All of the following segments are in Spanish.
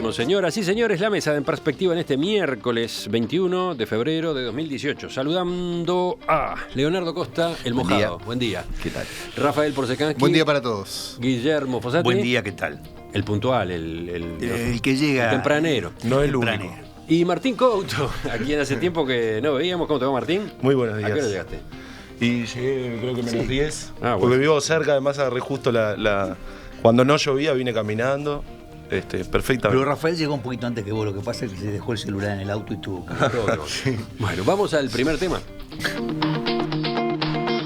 Comenzamos, señoras y señores, la mesa en perspectiva en este miércoles 21 de febrero de 2018. Saludando a Leonardo Costa, el mojado. Buen día. ¿Qué tal? Rafael Porcecansky. Buen día para todos. Guillermo Fossati. Buen día, ¿qué tal? El puntual, el que llega. El tempranero. No el tempranero. único. Y Martín Couto, a quien hace tiempo que no veíamos. ¿Cómo te va, Martín? Muy buenos días. ¿A qué hora llegaste? Y llegué, creo que menos 10. Bueno. Porque vivo cerca, además agarré justo cuando no llovía, vine caminando. Perfectamente. Pero Rafael llegó un poquito antes que vos, lo que pasa es que se dejó el celular en el auto y tuvo Sí. Bueno, vamos al primer tema.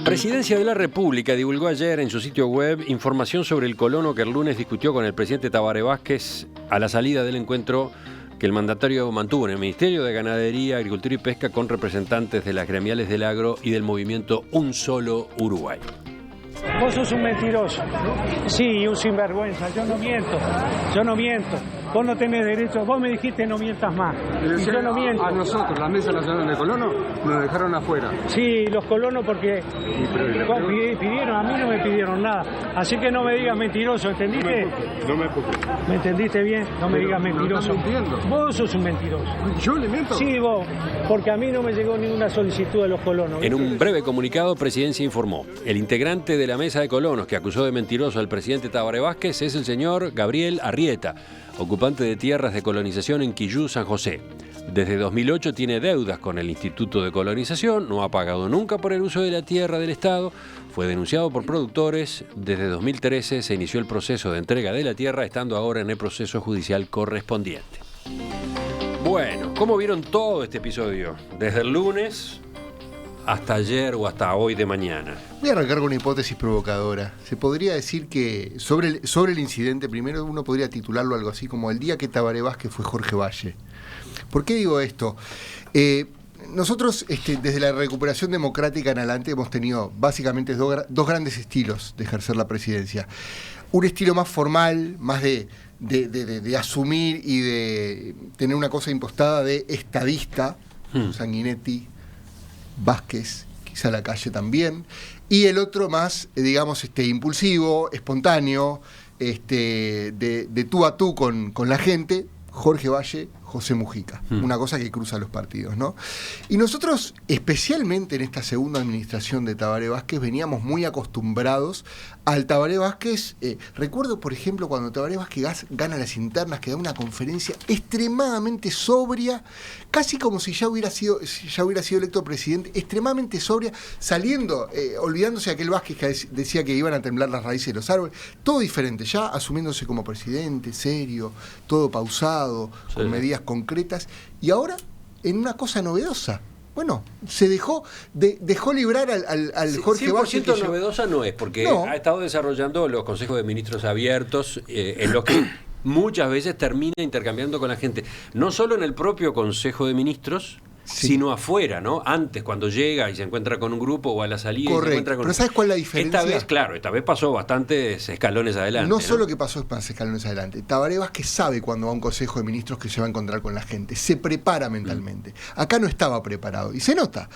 Presidencia de la República divulgó ayer en su sitio web información sobre el colono que el lunes discutió con el presidente Tabaré Vázquez a la salida del encuentro que el mandatario mantuvo en el Ministerio de Ganadería, Agricultura y Pesca con representantes de las gremiales del agro y del movimiento Un Solo Uruguay. Vos sos un mentiroso. Sí, un sinvergüenza. Yo no miento. Yo no miento. Vos no tenés derecho. Vos me dijiste no mientas más. Y yo no miento. A nosotros, la Mesa Nacional de Colonos, nos dejaron afuera. Sí, los colonos porque pidieron, a mí no me pidieron nada. Así que no me digas mentiroso, ¿entendiste? No me preocupes. ¿Me entendiste bien? No me digas mentiroso. No estás mintiendo. Vos sos un mentiroso. ¿Yo le miento? Sí, vos. Porque a mí no me llegó ninguna solicitud de los colonos. En un breve comunicado, Presidencia informó: el integrante de la mesa de colonos que acusó de mentiroso al presidente Tabaré Vázquez es el señor Gabriel Arrieta, ocupante de tierras de colonización en Quillú, San José. Desde 2008 tiene deudas con el Instituto de Colonización, no ha pagado nunca por el uso de la tierra del Estado, fue denunciado por productores. Desde 2013 se inició el proceso de entrega de la tierra, estando ahora en el proceso judicial correspondiente. Bueno, ¿cómo vieron todo este episodio? Desde el lunes hasta ayer o hasta hoy de mañana. Voy a arrancar con una hipótesis provocadora. Se podría decir que sobre el incidente, primero uno podría titularlo algo así como el día que Tabaré Vázquez fue Jorge Valle. ¿Por qué digo esto? Nosotros, desde la recuperación democrática en adelante, hemos tenido básicamente dos grandes estilos de ejercer la presidencia. Un estilo más formal, más de asumir y de tener una cosa impostada de estadista, Sanguinetti, Vázquez, quizá Lacalle también, y el otro más, digamos, impulsivo, espontáneo, de tú a tú con la gente, Jorge Valle, José Mujica, una cosa que cruza los partidos, ¿no? Y nosotros, especialmente en esta segunda administración de Tabaré Vázquez, veníamos muy acostumbrados al Tabaré Vázquez. Recuerdo, por ejemplo, cuando Tabaré Vázquez gana las internas, que da una conferencia extremadamente sobria, casi como si ya hubiera sido electo presidente, extremadamente sobria, saliendo, olvidándose de aquel Vázquez que decía que iban a temblar las raíces de los árboles, todo diferente, ya asumiéndose como presidente, serio, todo pausado, con medidas concretas, y ahora en una cosa novedosa. Bueno, se dejó librar al Jorge Valle. 100% novedosa no es, porque ha estado desarrollando los consejos de ministros abiertos, en los que muchas veces termina intercambiando con la gente, no solo en el propio Consejo de Ministros, sino afuera, ¿no? Antes, cuando llega y se encuentra con un grupo, o a la salida. Correcto. Y se encuentra con... Pero ¿sabes cuál es la diferencia? Esta vez pasó bastantes escalones adelante. No solo que pasó escalones adelante. Tabaré Vázquez sabe cuando va a un Consejo de Ministros que se va a encontrar con la gente. Se prepara mentalmente. Acá no estaba preparado. Y se nota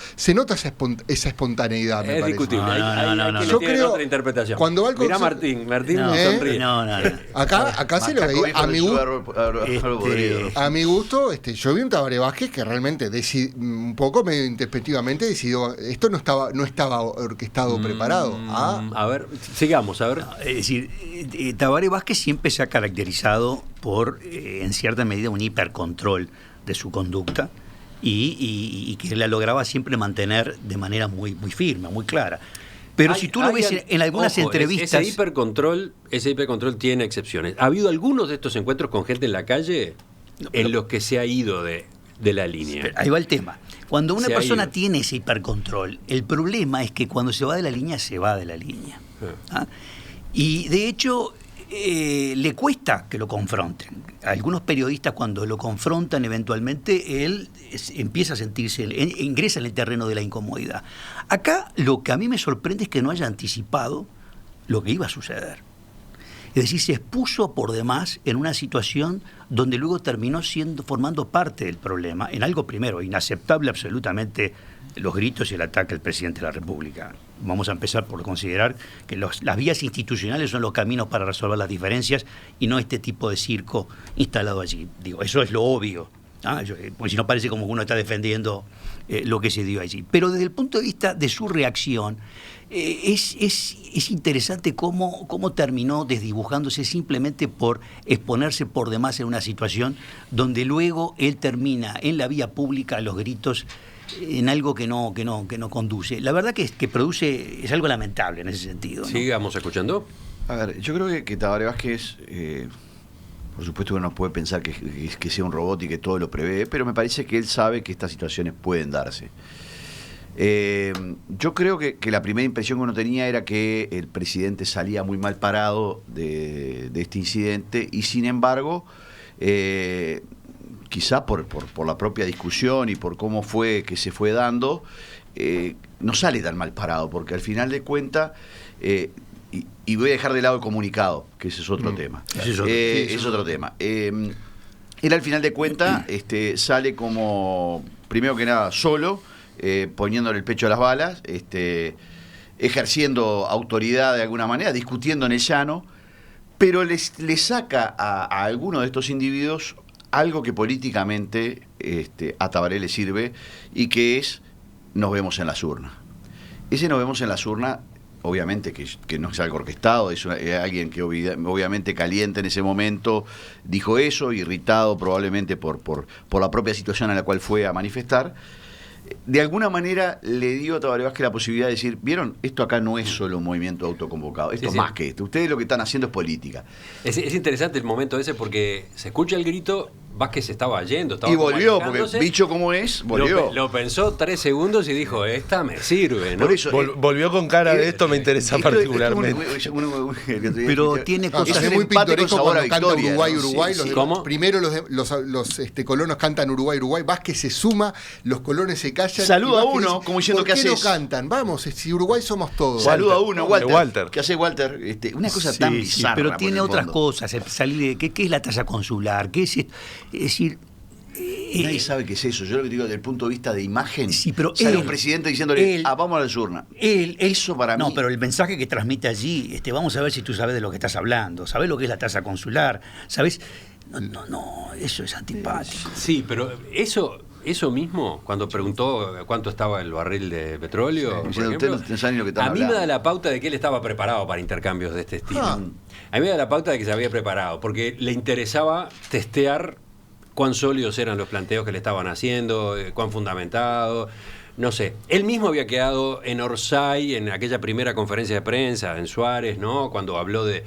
esa espontaneidad, me parece. Discutible. No. Yo creo otra interpretación. Cuando va al Mirá Consejo... Martín No, sonríe. No. Acá se lo veía. A mi gusto, yo vi un Tabaré Vázquez que realmente un poco medio introspectivamente decidió, esto no estaba orquestado, preparado. A ver, sigamos, a ver. Es decir, Tabaré Vázquez siempre se ha caracterizado por, en cierta medida, un hipercontrol de su conducta y que la lograba siempre mantener de manera muy, muy firme, muy clara. Pero si tú lo ves en algunas entrevistas... Ese hipercontrol tiene excepciones. ¿Ha habido algunos de estos encuentros con gente en la calle en los que se ha ido de la línea? Ahí va el tema. Cuando una persona tiene ese hipercontrol, el problema es que cuando se va de la línea, se va de la línea. ¿Ah? Y de hecho, le cuesta que lo confronten. Algunos periodistas, cuando lo confrontan eventualmente, él empieza a sentirse, ingresa en el terreno de la incomodidad. Acá lo que a mí me sorprende es que no haya anticipado lo que iba a suceder. Es decir, se expuso por demás en una situación donde luego terminó formando parte del problema, en algo primero inaceptable absolutamente, los gritos y el ataque al presidente de la República. vamos a empezar por considerar que las vías institucionales son los caminos para resolver las diferencias y no este tipo de circo instalado allí. Digo, eso es lo obvio, porque si no parece como que uno está defendiendo lo que se dio allí. Pero desde el punto de vista de su reacción, es interesante cómo terminó desdibujándose simplemente por exponerse por demás en una situación donde luego él termina en la vía pública a los gritos en algo que no conduce. La verdad que produce, es algo lamentable en ese sentido, ¿no? Sigamos escuchando. A ver, yo creo que Tabaré Vázquez, por supuesto que no puede pensar que sea un robot y que todo lo prevé, pero me parece que él sabe que estas situaciones pueden darse. Yo creo que la primera impresión que uno tenía era que el presidente salía muy mal parado de este incidente y sin embargo, quizá por la propia discusión y por cómo fue que se fue dando, no sale tan mal parado, porque al final de cuentas, y voy a dejar de lado el comunicado, que ese es otro tema. Es otro tema. Él al final de cuentas sale como, primero que nada, solo, poniéndole el pecho a las balas, ejerciendo autoridad de alguna manera, discutiendo en el llano, pero le saca a alguno de estos individuos algo que políticamente a Tabaré le sirve y que es nos vemos en las urnas. Ese nos vemos en las urnas, obviamente que no es algo orquestado, es alguien que obviamente caliente en ese momento dijo eso, irritado probablemente por la propia situación a la cual fue a manifestar. De alguna manera le dio a Tabaré Vázquez la posibilidad de decir, ¿vieron? Esto acá no es solo un movimiento autoconvocado, esto es más que esto. Ustedes lo que están haciendo es política. Es interesante el momento ese porque se escucha el grito, Vázquez se estaba yendo. Y volvió, porque bicho como es, volvió. Lo pensó 3 segundos y dijo, esta me sirve, ¿no? Por eso, volvió con cara de esto, me interesa particularmente. Pero tiene cosas... Es muy pintoresco cuando canta Uruguay. ¿Cómo? Primero los colonos cantan Uruguay, Vázquez se suma, los colones se callan. Saluda a uno, como diciendo, ¿qué haces? ¿Por qué no cantan? Vamos, si Uruguay somos todos. Saluda a uno, Walter. ¿Qué hace Walter? Una cosa tan bizarra. Pero tiene otras cosas, salir de ¿qué es la tasa consular? ¿Qué es esto? Es decir... Nadie sabe qué es eso. Yo lo que digo desde el punto de vista de imagen, sí, pero sale un presidente diciéndole, vamos a la urna. Eso para mí... No, pero el mensaje que transmite allí, vamos a ver si tú sabes de lo que estás hablando, sabes lo que es la tasa consular, sabes... No, eso es antipático. Sí, pero eso mismo, cuando preguntó cuánto estaba el barril de petróleo, por ejemplo, usted no sabe ni lo que están a mí hablando. me da la pauta de que él estaba preparado para intercambios de este estilo. A mí me da la pauta de que se había preparado, porque le interesaba testear cuán sólidos eran los planteos que le estaban haciendo, cuán fundamentados. No sé, él mismo había quedado en Orsay, en aquella primera conferencia de prensa, en Suárez, ¿no? Cuando habló de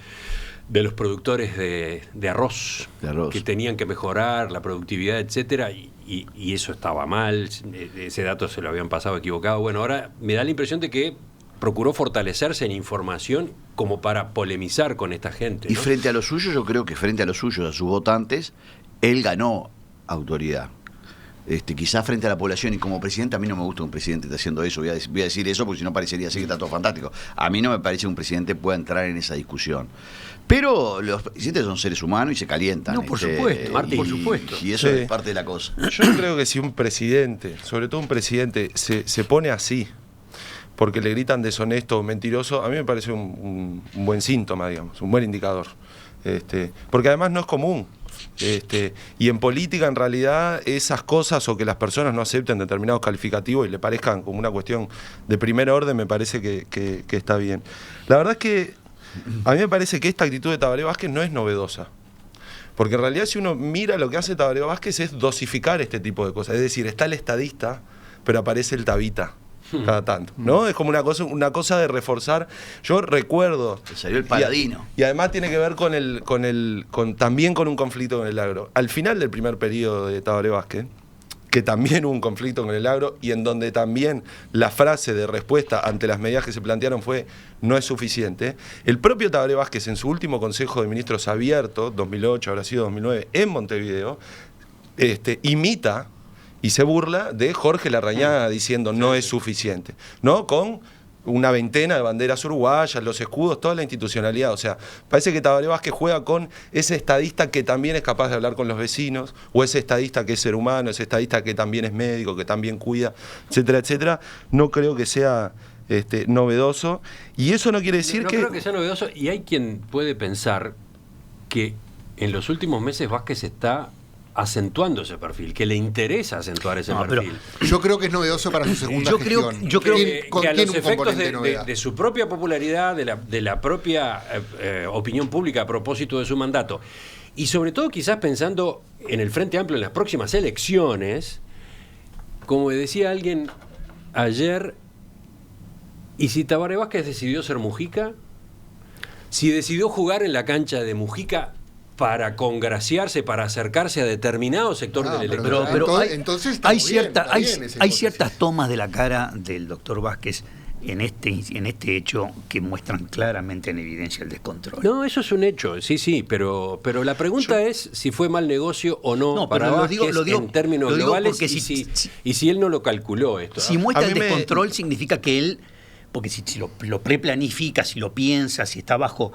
los productores de arroz, que tenían que mejorar la productividad, etcétera, y eso estaba mal, ese dato se lo habían pasado equivocado. Bueno, ahora me da la impresión de que procuró fortalecerse en información como para polemizar con esta gente, ¿no? Y frente a los suyos, yo creo que frente a los suyos, a sus votantes, él ganó autoridad. Quizás frente a la población, y como presidente, a mí no me gusta un presidente esté haciendo eso, voy a decir eso porque si no parecería así que está todo fantástico. A mí no me parece que un presidente pueda entrar en esa discusión. Pero los presidentes son seres humanos y se calientan. No, por supuesto, Martín, por supuesto. Y eso es parte de la cosa. Yo creo que si un presidente, sobre todo un presidente, se pone así, porque le gritan deshonesto o mentiroso, a mí me parece un buen síntoma, digamos, un buen indicador. Porque además no es común. Y en política, en realidad, esas cosas o que las personas no acepten determinados calificativos y le parezcan como una cuestión de primer orden, me parece que está bien. La verdad es que a mí me parece que esta actitud de Tabaré Vázquez no es novedosa. Porque en realidad, si uno mira lo que hace Tabaré Vázquez es dosificar este tipo de cosas. Es decir, está el estadista, pero aparece el tabita cada tanto, ¿no? Es como una cosa de reforzar. Yo recuerdo... Salió el paladino. Y además tiene que ver también con un conflicto con el agro. Al final del primer periodo de Tabaré Vázquez, que también hubo un conflicto con el agro y en donde también la frase de respuesta ante las medidas que se plantearon fue no es suficiente, el propio Tabaré Vázquez en su último Consejo de Ministros abierto, 2008, habrá sido 2009, en Montevideo, imita y se burla de Jorge Larrañaga diciendo no es suficiente, ¿no? Con una veintena de banderas uruguayas, los escudos, toda la institucionalidad. O sea, parece que Tabaré Vázquez juega con ese estadista que también es capaz de hablar con los vecinos, o ese estadista que es ser humano, ese estadista que también es médico, que también cuida, etcétera, etcétera. No creo que sea novedoso. Y eso no quiere decir no creo que sea novedoso. Y hay quien puede pensar que en los últimos meses Vázquez está acentuando ese perfil, que le interesa acentuar ese perfil. Yo creo que es novedoso para su segunda gestión. Yo creo que a los efectos de su propia popularidad, de la propia opinión pública a propósito de su mandato, y sobre todo quizás pensando en el Frente Amplio en las próximas elecciones, como decía alguien ayer, ¿y si Tabaré Vázquez decidió ser Mujica? Si decidió jugar en la cancha de Mujica para congraciarse, para acercarse a determinado sector del electorado. Pero entonces hay ciertas tomas de la cara del doctor Vázquez en este hecho que muestran claramente en evidencia el descontrol. No, eso es un hecho, sí, pero la pregunta es si fue mal negocio o no para Vázquez en términos globales y si él no lo calculó esto. Si muestra el descontrol significa que él... Porque si lo preplanifica, si lo piensa, si está bajo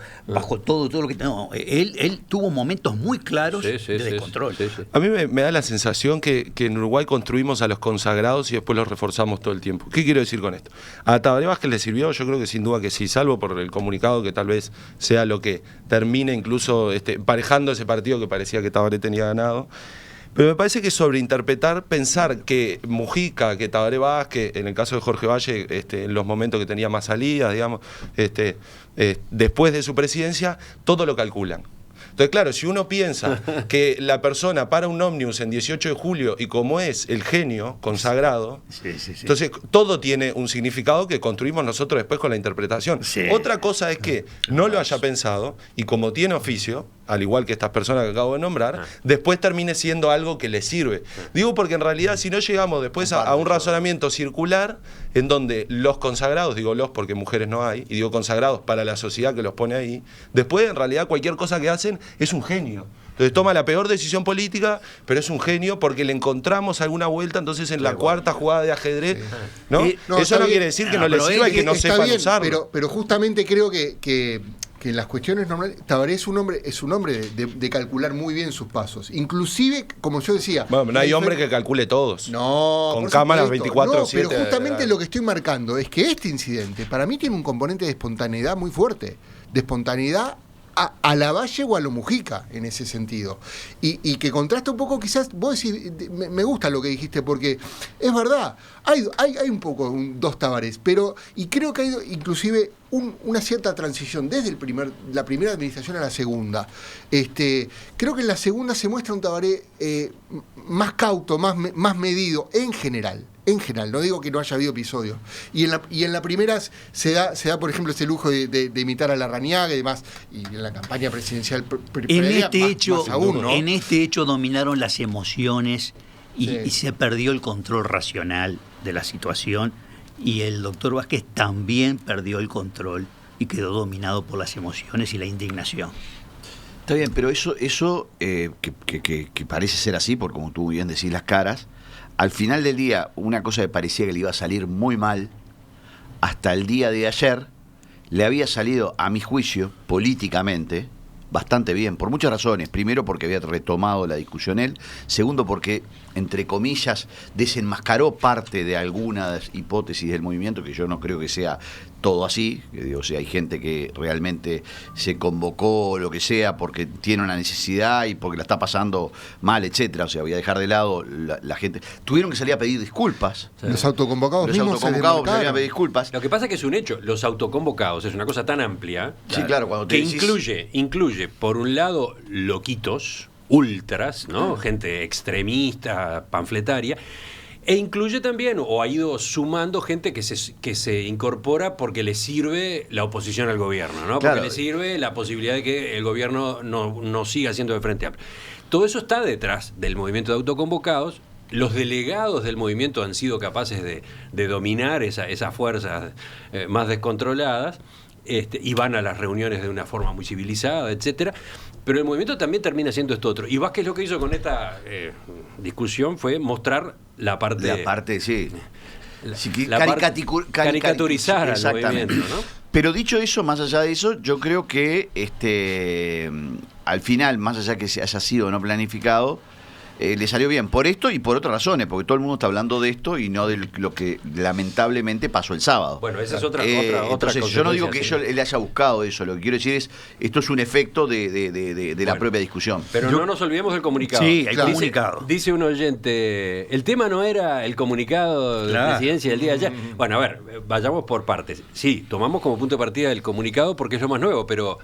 todo lo que... No, él tuvo momentos muy claros de descontrol. Sí. A mí me da la sensación que en Uruguay construimos a los consagrados y después los reforzamos todo el tiempo. ¿Qué quiero decir con esto? A Tabaré Vázquez le sirvió, yo creo que sin duda que sí, salvo por el comunicado que tal vez sea lo que termine incluso emparejando ese partido que parecía que Tabaré tenía ganado. Pero me parece que sobreinterpretar, pensar que Mujica, que Tabaré Vázquez, en el caso de Jorge Valle, en los momentos que tenía más salidas, digamos, después de su presidencia, todo lo calculan. Entonces, claro, si uno piensa que la persona para un ómnibus en 18 de julio y como es el genio consagrado, entonces todo tiene un significado que construimos nosotros después con la interpretación. Sí. Otra cosa es que no lo haya pensado y como tiene oficio, al igual que estas personas que acabo de nombrar, después termine siendo algo que le sirve. Digo porque en realidad si no llegamos después a un razonamiento circular en donde los consagrados, digo los porque mujeres no hay, y digo consagrados para la sociedad que los pone ahí, después en realidad cualquier cosa que hacen es un genio. Entonces toma la peor decisión política, pero es un genio porque le encontramos alguna vuelta, entonces en la cuarta jugada de ajedrez, ¿no? Eso no quiere decir que no le sirva y que no sepan usarlo. Pero justamente creo que en las cuestiones normales, Tabaré es un hombre de calcular muy bien sus pasos. Inclusive, como yo decía... Bueno, no hay hombre que calcule todos. No, con cámaras 24/7. Pero justamente lo que estoy marcando es que este incidente, para mí, tiene un componente de espontaneidad muy fuerte. De espontaneidad a la Valle o a lo Mujica, en ese sentido. Y que contrasta un poco, quizás, vos decís, me gusta lo que dijiste, porque es verdad, hay un poco dos Tabarés, y creo que hay inclusive una cierta transición desde la primera administración a la segunda. Creo que en la segunda se muestra un Tabaré más cauto, más medido, en general, no digo que no haya habido episodios. Y en la primera se da, por ejemplo, ese lujo de imitar a Larrañaga y demás, y en la campaña presidencial en este hecho dominaron las emociones y se perdió el control racional de la situación, y el doctor Vázquez también perdió el control y quedó dominado por las emociones y la indignación. Está bien, pero eso que parece ser así, por como tú bien decís las caras, al final del día, una cosa que parecía que le iba a salir muy mal, hasta el día de ayer, le había salido, a mi juicio, políticamente, bastante bien, por muchas razones. Primero, porque había retomado la discusión él. Segundo, porque, entre comillas, desenmascaró parte de algunas hipótesis del movimiento, que yo no creo que sea todo así. O sea, hay gente que realmente se convocó o lo que sea porque tiene una necesidad y porque la está pasando mal, etcétera. O sea, voy a dejar de lado la gente. Tuvieron que salir a pedir disculpas. Sí. Los autoconvocados salieron a pedir disculpas. Lo que pasa es que es un hecho. Los autoconvocados es una cosa tan amplia, sí, claro, cuando te que incluye, por un lado, loquitos, ultras, ¿no? Gente extremista, panfletaria, e incluye también, o ha ido sumando gente que se incorpora porque le sirve la oposición al gobierno, ¿no? Porque le sirve la posibilidad de que el gobierno no siga siendo de Frente Amplio. Todo eso está detrás del movimiento de autoconvocados. Los delegados del movimiento han sido capaces de dominar esas fuerzas más descontroladas, y van a las reuniones de una forma muy civilizada, etcétera. Pero el movimiento también termina siendo esto otro. Y Vázquez lo que hizo con esta discusión fue mostrar la parte... sí. Caricaturizar al movimiento, ¿no? Pero dicho eso, más allá de eso, yo creo que al final, más allá que haya sido no planificado, le salió bien por esto y por otras razones, porque todo el mundo está hablando de esto y no de lo que lamentablemente pasó el sábado. Bueno, esa es otra entonces, yo no digo que sí. él haya buscado eso, lo que quiero decir es, esto es un efecto de la propia discusión. Pero no nos olvidemos del comunicado. Sí, hay comunicado. Dice un oyente, el tema no era el comunicado de presidencia del día de ayer. Bueno, a ver, vayamos por partes. Sí, tomamos como punto de partida el comunicado porque es lo más nuevo, pero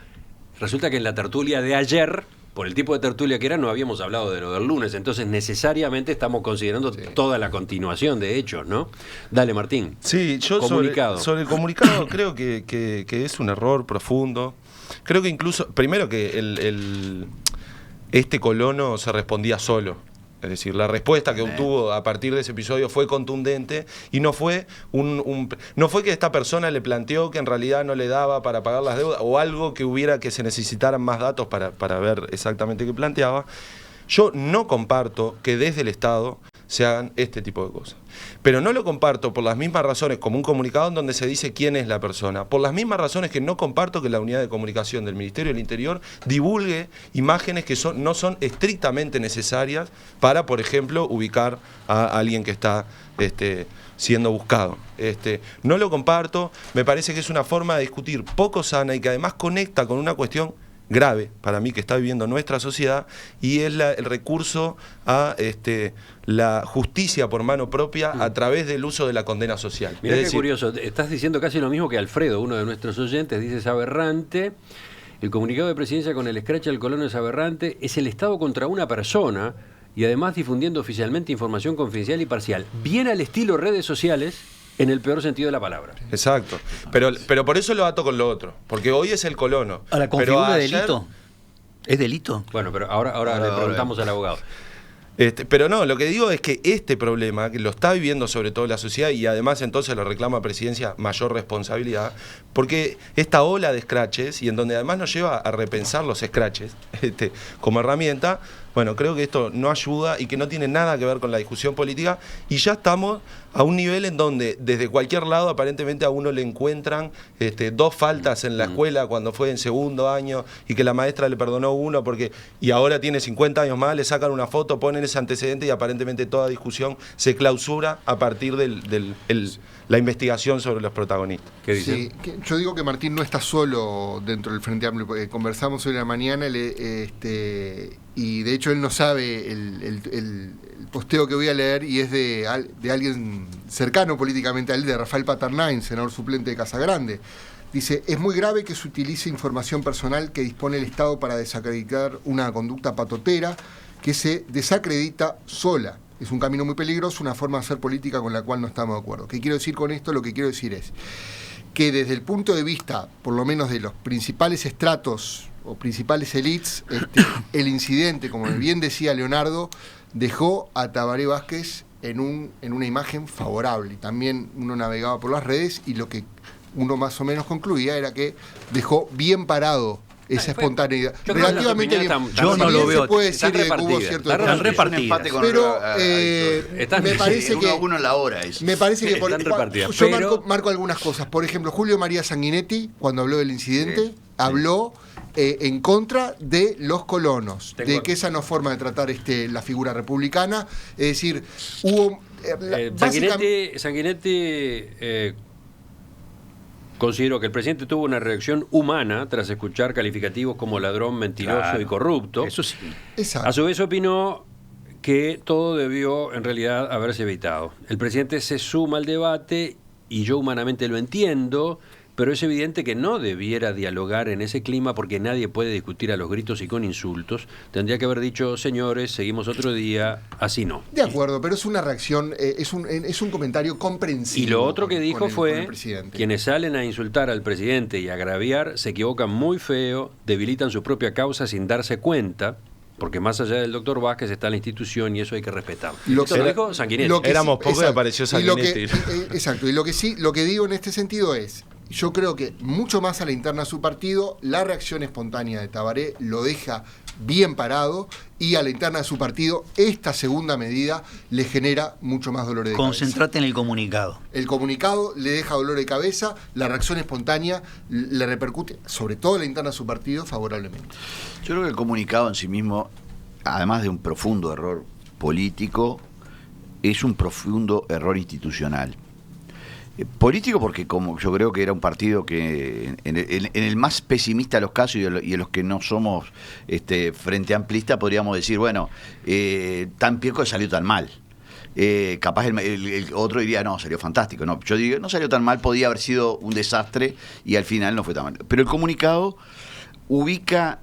resulta que en la tertulia de ayer, por el tipo de tertulia que era, no habíamos hablado de lo del lunes, entonces necesariamente estamos considerando toda la continuación de hechos, ¿no? Dale, Martín. Sí, yo sobre el comunicado creo que es un error profundo. Creo que incluso, primero que este colono se respondía solo. Es decir, la respuesta que obtuvo a partir de ese episodio fue contundente y no fue no fue que esta persona le planteó que en realidad no le daba para pagar las deudas o algo que se necesitaran más datos para ver exactamente qué planteaba. Yo no comparto que desde el Estado se hagan este tipo de cosas. Pero no lo comparto por las mismas razones, como un comunicado en donde se dice quién es la persona, por las mismas razones que no comparto que la unidad de comunicación del Ministerio del Interior divulgue imágenes que no son estrictamente necesarias para, por ejemplo, ubicar a alguien que está siendo buscado. No lo comparto, me parece que es una forma de discutir poco sana y que además conecta con una cuestión grave para mí que está viviendo nuestra sociedad y es el recurso a la justicia por mano propia a través del uso de la condena social. Mirá qué curioso, estás diciendo casi lo mismo que Alfredo, uno de nuestros oyentes, dice: es aberrante, el comunicado de presidencia con el escrache al colono es aberrante, es el Estado contra una persona y además difundiendo oficialmente información confidencial y parcial, bien al estilo redes sociales, en el peor sentido de la palabra. Exacto. Pero por eso lo ato con lo otro. Porque hoy es el colono. Ahora, ¿configura delito? ¿Es delito? Bueno, pero ahora le preguntamos al abogado. Pero no, lo que digo es que este problema, que lo está viviendo sobre todo la sociedad y además entonces lo reclama Presidencia mayor responsabilidad, porque esta ola de scratches y en donde además nos lleva a repensar los scratches como herramienta, bueno, creo que esto no ayuda y que no tiene nada que ver con la discusión política y ya estamos a un nivel en donde desde cualquier lado aparentemente a uno le encuentran 2 faltas en la escuela cuando fue en segundo año y que la maestra le perdonó uno y ahora tiene 50 años más, le sacan una foto, ponen ese antecedente y aparentemente toda discusión se clausura a partir de la investigación sobre los protagonistas. ¿Qué dicen? Sí, yo digo que Martín no está solo dentro del Frente Amplio, porque conversamos hoy en la mañana y de hecho él no sabe el posteo que voy a leer y es de alguien cercano políticamente a él, de Rafael Paternain, senador suplente de Casagrande. Dice: es muy grave que se utilice información personal que dispone el Estado para desacreditar una conducta patotera que se desacredita sola. Es un camino muy peligroso, una forma de hacer política con la cual no estamos de acuerdo. ¿Qué quiero decir con esto? Lo que quiero decir es que desde el punto de vista, por lo menos de los principales estratos o principales élites, el incidente, como bien decía Leonardo, dejó a Tabaré Vázquez en una imagen favorable. Y también uno navegaba por las redes y lo que uno más o menos concluía era que dejó bien parado esa espontaneidad. Relativamente bien. Yo no lo veo. Se puede decir que hubo cierto están repartidas. Pero me parece que 1-1 en la hora es. Me parece que yo marco algunas cosas. Por ejemplo, Julio María Sanguinetti, cuando habló del incidente, habló en contra de los colonos, de que esa no es forma de tratar la figura republicana. Es decir, hubo Sanguinetti considero que el presidente tuvo una reacción humana tras escuchar calificativos como ladrón, mentiroso y corrupto. Eso sí. Exacto. A su vez opinó que todo debió en realidad haberse evitado. El presidente se suma al debate y yo humanamente lo entiendo, pero es evidente que no debiera dialogar en ese clima porque nadie puede discutir a los gritos y con insultos. Tendría que haber dicho: señores, seguimos otro día, así no. De acuerdo, pero es una reacción, es un comentario comprensivo. Y lo otro que dijo fue: quienes salen a insultar al presidente y agraviar se equivocan muy feo, debilitan su propia causa sin darse cuenta, porque más allá del doctor Vázquez está la institución y eso hay que respetar. Lo dijo Sanguinetti. Éramos pocos y apareció Sanguinetti. Exacto, y lo que digo en este sentido es: yo creo que mucho más a la interna de su partido, la reacción espontánea de Tabaré lo deja bien parado y a la interna de su partido esta segunda medida le genera mucho más dolor de cabeza. Concentrate en el comunicado. El comunicado le deja dolor de cabeza, la reacción espontánea le repercute, sobre todo en la interna de su partido, favorablemente. Yo creo que el comunicado en sí mismo, además de un profundo error político es un profundo error institucional. Político porque como yo creo que era un partido que en el más pesimista de los casos y en los que no somos frente amplista podríamos decir, bueno, tan pioco salió tan mal. Capaz el otro diría, no, salió fantástico. No, yo digo, no salió tan mal, podía haber sido un desastre y al final no fue tan mal. Pero el comunicado ubica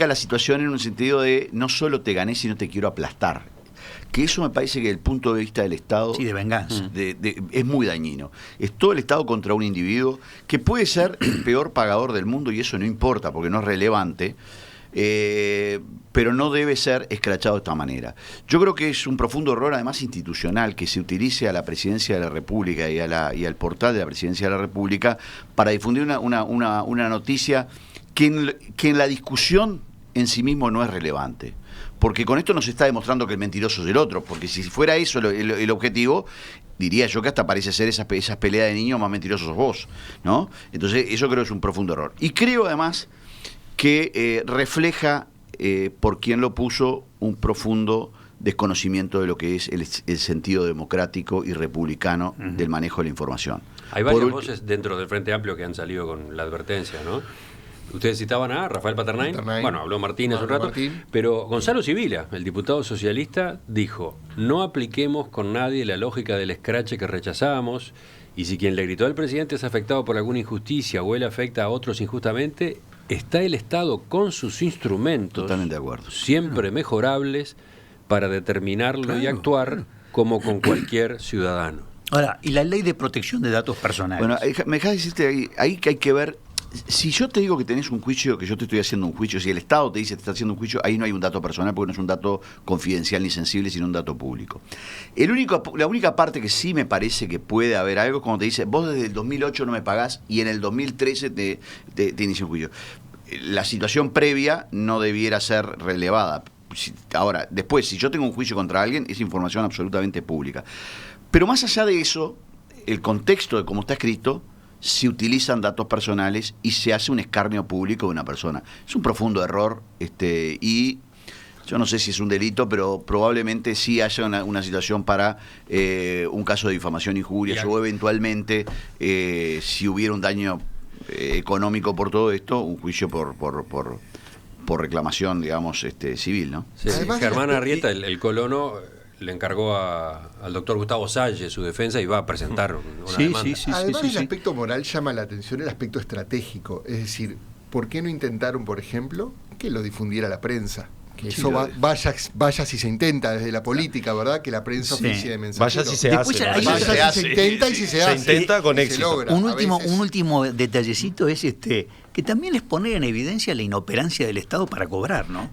la situación en un sentido de no solo te gané, sino te quiero aplastar. Que eso me parece que desde el punto de vista del Estado... Sí, de venganza. Es muy dañino. Es todo el Estado contra un individuo que puede ser el peor pagador del mundo y eso no importa porque no es relevante, pero no debe ser escrachado de esta manera. Yo creo que es un profundo error, además institucional, que se utilice a la Presidencia de la República y al portal de la Presidencia de la República para difundir una noticia que en la discusión en sí mismo no es relevante. Porque con esto nos está demostrando que el mentiroso es el otro, porque si fuera eso el objetivo, diría yo que hasta parece ser esas peleas de niños más mentirosos sos vos, ¿no? Entonces eso creo que es un profundo error. Y creo además que refleja, por quien lo puso, un profundo desconocimiento de lo que es el sentido democrático y republicano del manejo de la información. Hay varias voces dentro del Frente Amplio que han salido con la advertencia, ¿no? Ustedes citaban a Rafael Paternain, bueno, habló Martínez un rato, pero Gonzalo Sibila, el diputado socialista, dijo, no apliquemos con nadie la lógica del escrache que rechazábamos, y si quien le gritó al presidente es afectado por alguna injusticia o él afecta a otros injustamente, está el Estado con sus instrumentos, totalmente de acuerdo, siempre mejorables, para determinarlo y actuar como con cualquier ciudadano. Ahora, y la ley de protección de datos personales. Bueno, me dejas decirte ahí que hay que ver. Si yo te digo que tenés un juicio, que yo te estoy haciendo un juicio, si el Estado te dice que te está haciendo un juicio, ahí no hay un dato personal porque no es un dato confidencial ni sensible, sino un dato público. La única parte que sí me parece que puede haber algo, como te dice, vos desde el 2008 no me pagás y en el 2013 te inicia un juicio. La situación previa no debiera ser relevada. Ahora, después, si yo tengo un juicio contra alguien, es información absolutamente pública. Pero más allá de eso, el contexto de cómo está escrito, se utilizan datos personales y se hace un escarnio público de una persona. Es un profundo error y yo no sé si es un delito, pero probablemente sí haya una situación para un caso de difamación e injurias o eventualmente, si hubiera un daño económico por todo esto, un juicio por reclamación, digamos, civil, ¿no? Sí, Germán Arrieta, el colono, le encargó al doctor Gustavo Salle su defensa y va a presentar una demanda. Además del aspecto moral llama la atención el aspecto estratégico. Es decir, ¿por qué no intentaron, por ejemplo, que lo difundiera la prensa? Que eso vaya si se intenta desde la política, ¿verdad? Que la prensa oficie de mensajero. Vaya si se hace. Vaya si se intenta y si se hace. Se intenta con éxito. Un último detallecito es que también es poner en evidencia la inoperancia del Estado para cobrar, ¿no?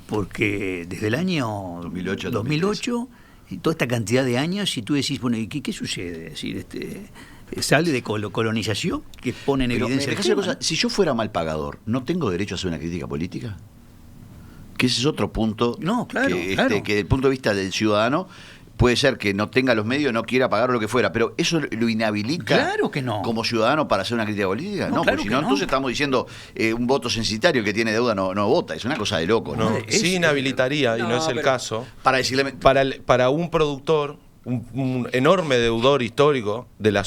Porque desde el año 2008 y toda esta cantidad de años, y tú decís, bueno, ¿qué sucede? Es decir, sale de colonización que pone en evidencia el tema, cosa, si yo fuera mal pagador, ¿no tengo derecho a hacer una crítica política? Que ese es otro punto. No, claro, que claro. desde el punto de vista del ciudadano puede ser que no tenga los medios, no quiera pagar o lo que fuera, pero eso lo inhabilita, claro que no, como ciudadano para hacer una crítica política. No, claro, porque si no, entonces estamos diciendo un voto censitario que tiene deuda no vota. Es una cosa de loco, ¿no? Sí inhabilitaría, y no es el caso, para decirle, para un productor, un enorme deudor histórico de la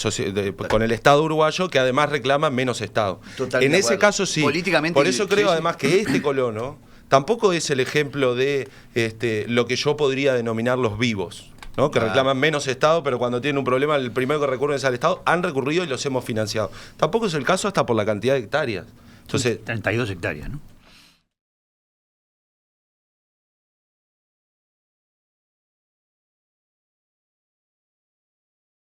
con el Estado uruguayo, que además reclama menos Estado. En ese caso sí. Políticamente, por eso creo además que este colono tampoco es el ejemplo de lo que yo podría denominar los vivos, ¿no? Que reclaman menos Estado, pero cuando tienen un problema, el primero que recurren es al Estado. Han recurrido y los hemos financiado. Tampoco es el caso hasta por la cantidad de hectáreas. Entonces, 32 hectáreas, ¿no?